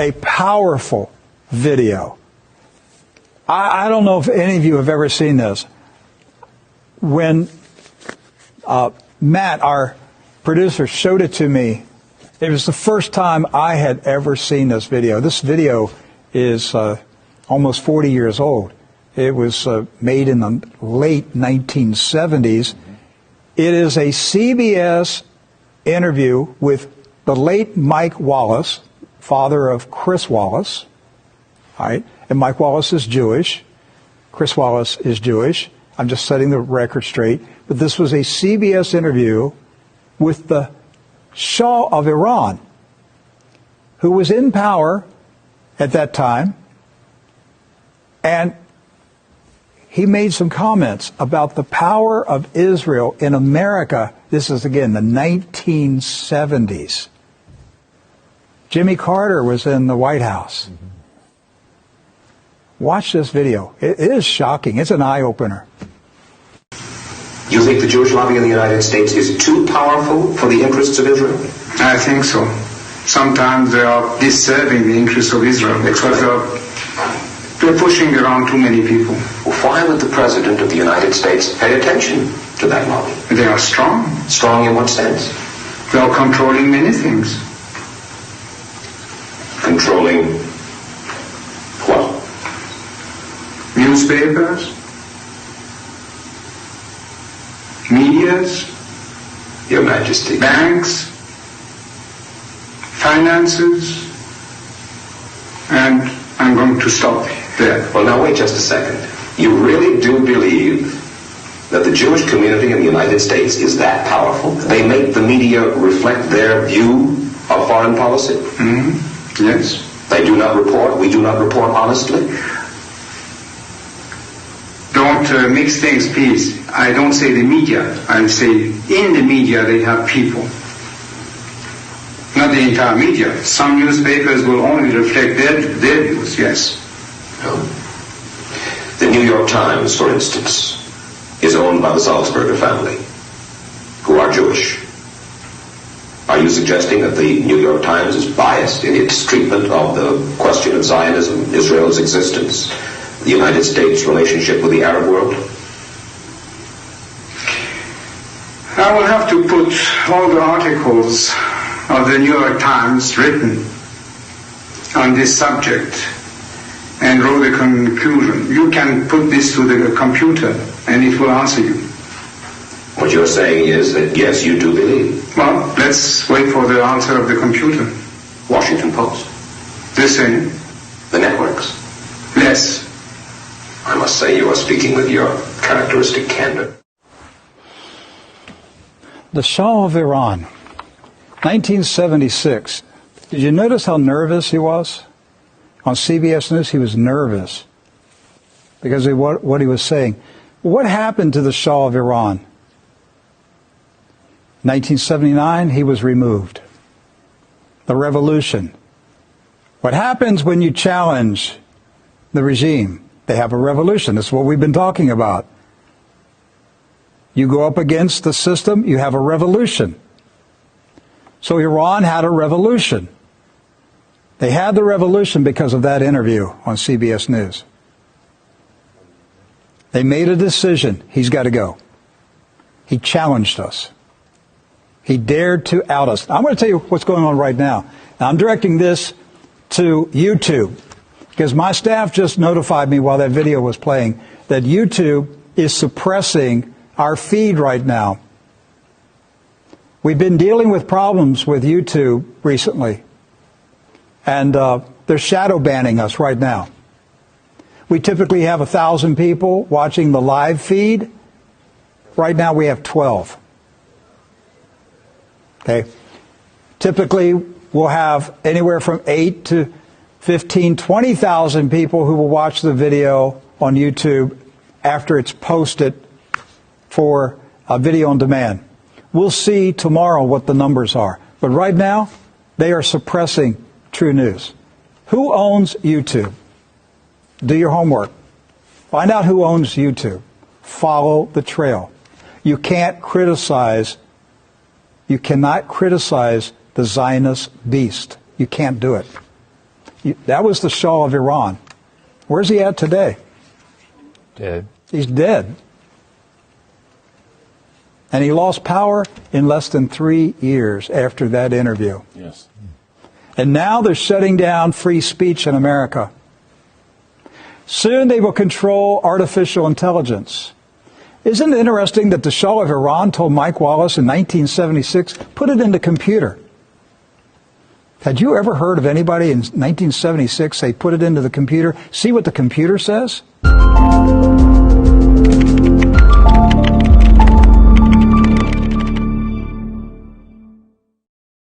a powerful video. I don't know if any of you have ever seen this. When Matt, our producer, showed it to me, it was the first time I had ever seen this video. This video is almost 40 years old. It was made in the late 1970s. It is a CBS interview with the late Mike Wallace, father of Chris Wallace. All right? And Mike Wallace is Jewish. Chris Wallace is Jewish. I'm just setting the record straight. But this was a CBS interview with the Shah of Iran, who was in power at that time. And he made some comments about the power of Israel in America. This is, again, the 1970s. Jimmy Carter was in the White House. Watch this video. It is shocking. It's an eye-opener. You think the Jewish lobby in the United States is too powerful for the interests of Israel? I think so. Sometimes they are disserving the interests of Israel because they're pushing around too many people. Why would the President of the United States pay attention to that lobby? They are strong. Strong in what sense? They are controlling many things. Controlling what? Newspapers, medias, Your Majesty. banks, finances, and I'm going to stop there. Well, now wait just a second. You really do believe that the Jewish community in the United States is that powerful? They make the media reflect their view of foreign policy? Mm-hmm. Yes. They do not report, we do not report honestly? Don't mix things, please. I don't say the media. I say in the media they have people. Not the entire media. Some newspapers will only reflect their views, yes. No. The New York Times, for instance, is owned by the Salzburger family, who are Jewish. Are you suggesting that the New York Times is biased in its treatment of the question of Zionism, Israel's existence, the United States' relationship with the Arab world? I will have to put all the articles of the New York Times written on this subject and draw the conclusion. You can put this to the computer and it will answer you. What you're saying is that, yes, you do believe. Well, let's wait for the answer of the computer. Washington Post? The same. The networks? Less. I must say you are speaking with your characteristic candor. The Shah of Iran, 1976. Did you notice how nervous he was? On CBS News, he was nervous because of what he was saying. What happened to the Shah of Iran? 1979, he was removed. The revolution. What happens when you challenge the regime? They have a revolution. That's what we've been talking about. You go up against the system, you have a revolution. So Iran had a revolution. They had the revolution because of that interview on CBS News. They made a decision. He's got to go. He challenged us. He dared to out us. I'm going to tell you what's going on right now. Now, I'm directing this to YouTube because my staff just notified me while that video was playing that YouTube is suppressing our feed right now. We've been dealing with problems with YouTube recently, and they're shadow banning us right now. We typically have 1,000 people watching the live feed. Right now we have 12. Okay. Typically we'll have anywhere from 8 to 15, 20,000 people who will watch the video on YouTube after it's posted for a video on demand. We'll see tomorrow what the numbers are. But right now, they are suppressing True News. Who owns YouTube? Do your homework. Find out who owns YouTube. Follow the trail. You cannot criticize the Zionist beast. You can't do it. That was the Shah of Iran. Where's he at today? Dead. He's dead. And he lost power in less than 3 years after that interview. Yes. And now they're shutting down free speech in America. Soon they will control artificial intelligence. Isn't it interesting that the Shah of Iran told Mike Wallace in 1976, put it in the computer? Had you ever heard of anybody in 1976 say, put it into the computer, see what the computer says?